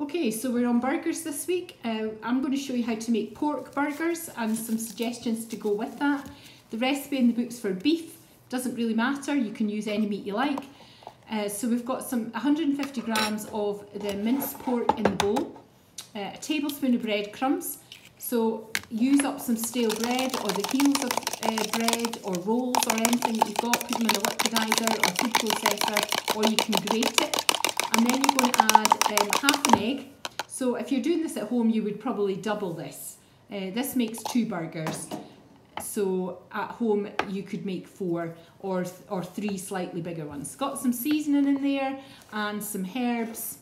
Okay, so we're on burgers this week. I'm going to show you how to make pork burgers and some suggestions to go with that. The recipe in the book's for beef, doesn't really matter, you can use any meat you like. So we've got some 150 grams of the minced pork in the bowl, a tablespoon of breadcrumbs. So use up some stale bread or the heels of bread or rolls or anything that you've got, put them in a liquidizer or food processor, or you can grate it. And then you're going to add half an egg. So if you're doing this at home, you would probably double this. This makes 2 burgers. So at home you could make 4 or 3 slightly bigger ones. Got some seasoning in there and some herbs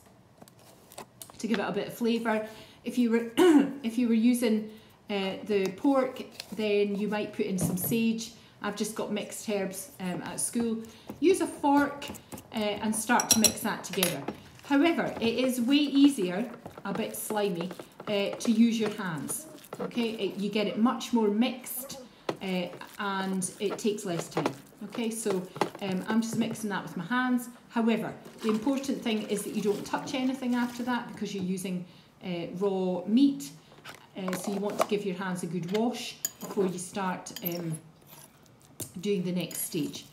to give it a bit of flavour. If you were if you were using the pork, then you might put in some sage. I've just got mixed herbs at school. Use a fork and start to mix that together. However, it is way easier, a bit slimy, to use your hands. Okay, you get it much more mixed and it takes less time. Okay, so I'm just mixing that with my hands. However, the important thing is that you don't touch anything after that because you're using raw meat. So you want to give your hands a good wash before you start doing the next stage.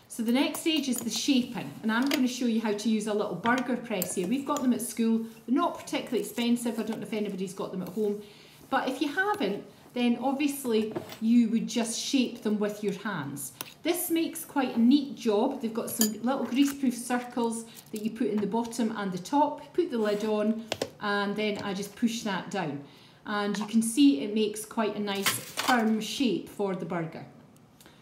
So the next stage is the shaping, and I'm going to show you how to use a little burger press here. We've got them at school. They're not particularly expensive. I don't know if anybody's got them at home, but if you haven't, then obviously you would just shape them with your hands. This makes quite a neat job. They've got some little greaseproof circles that you put in the bottom and the top. Put the lid on, and then I just push that down. And you can see it makes quite a nice firm shape for the burger.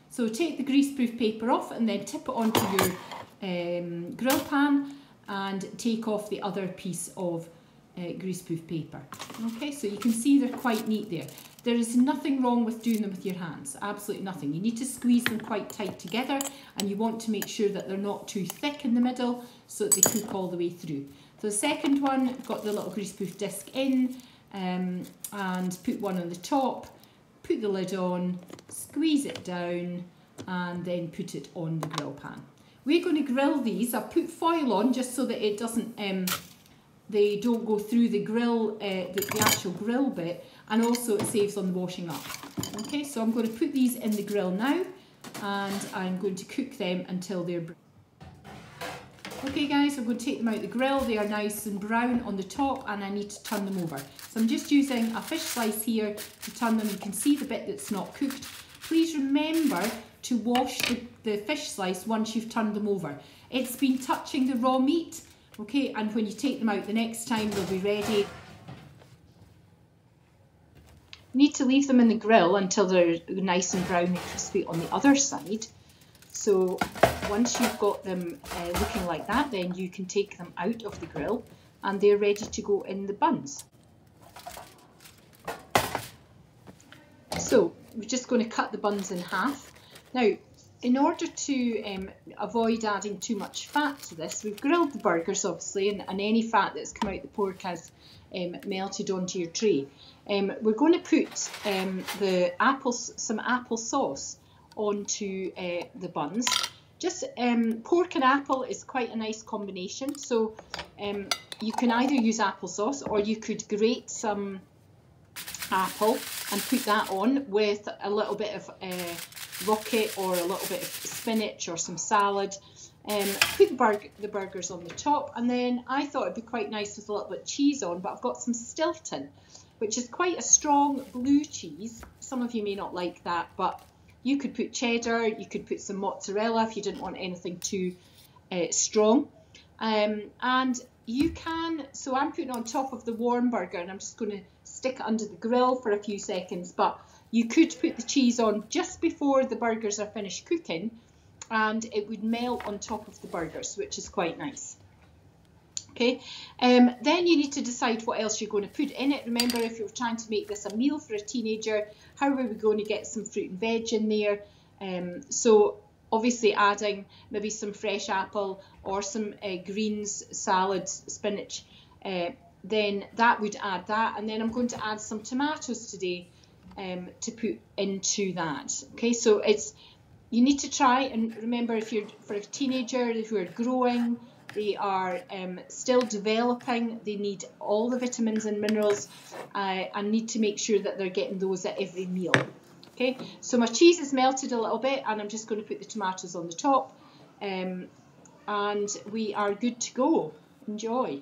So take the greaseproof paper off and then tip it onto your grill pan and take off the other piece of greaseproof paper. Okay, so you can see they're quite neat there. There is nothing wrong with doing them with your hands, absolutely nothing. You need to squeeze them quite tight together, and you want to make sure that they're not too thick in the middle so that they cook all the way through. So the second one, got the little greaseproof disc in, and put one on the top, put the lid on, squeeze it down, and then put it on the grill pan. We're going to grill these. I've put foil on just so that it doesn't, they don't go through the grill, the actual grill bit, and also it saves on the washing up. Okay, so I'm going to put these in the grill now, and I'm going to cook them until they're brown. Okay guys, I'm going to take them out the grill. They are nice and brown on the top, and I need to turn them over. So I'm just using a fish slice here to turn them. You can see the bit that's not cooked. Please remember to wash the fish slice once you've turned them over. It's been touching the raw meat, okay, and when you take them out the next time they'll be ready. You need to leave them in the grill until they're nice and brown and crispy on the other side. So once you've got them looking like that, then you can take them out of the grill and they're ready to go in the buns. So we're just going to cut the buns in half. Now, in order to avoid adding too much fat to this, we've grilled the burgers obviously, and any fat that's come out the pork has melted onto your tray. We're going to put some apple sauce onto the buns. Just pork and apple is quite a nice combination, so you can either use applesauce or you could grate some apple and put that on with a little bit of rocket or a little bit of spinach or some salad. Put the burgers on the top, and then I thought it'd be quite nice with a little bit of cheese on, but I've got some Stilton, which is quite a strong blue cheese. Some of you may not like that, but you could put cheddar, you could put some mozzarella if you didn't want anything too strong. And you can, so I'm putting on top of the warm burger, and I'm just going to stick it under the grill for a few seconds, but you could put the cheese on just before the burgers are finished cooking, and it would melt on top of the burgers, which is quite nice. Okay, then you need to decide what else you're going to put in it. Remember, if you're trying to make this a meal for a teenager, how are we going to get some fruit and veg in there? So obviously adding maybe some fresh apple or some greens, salads, spinach, then that would add that. And then I'm going to add some tomatoes today to put into that. Okay, so you need to try and remember, if you're for a teenager who are growing, They are still developing. They need all the vitamins and minerals and need to make sure that they're getting those at every meal. Okay, so my cheese is melted a little bit and I'm just going to put the tomatoes on the top and we are good to go. Enjoy.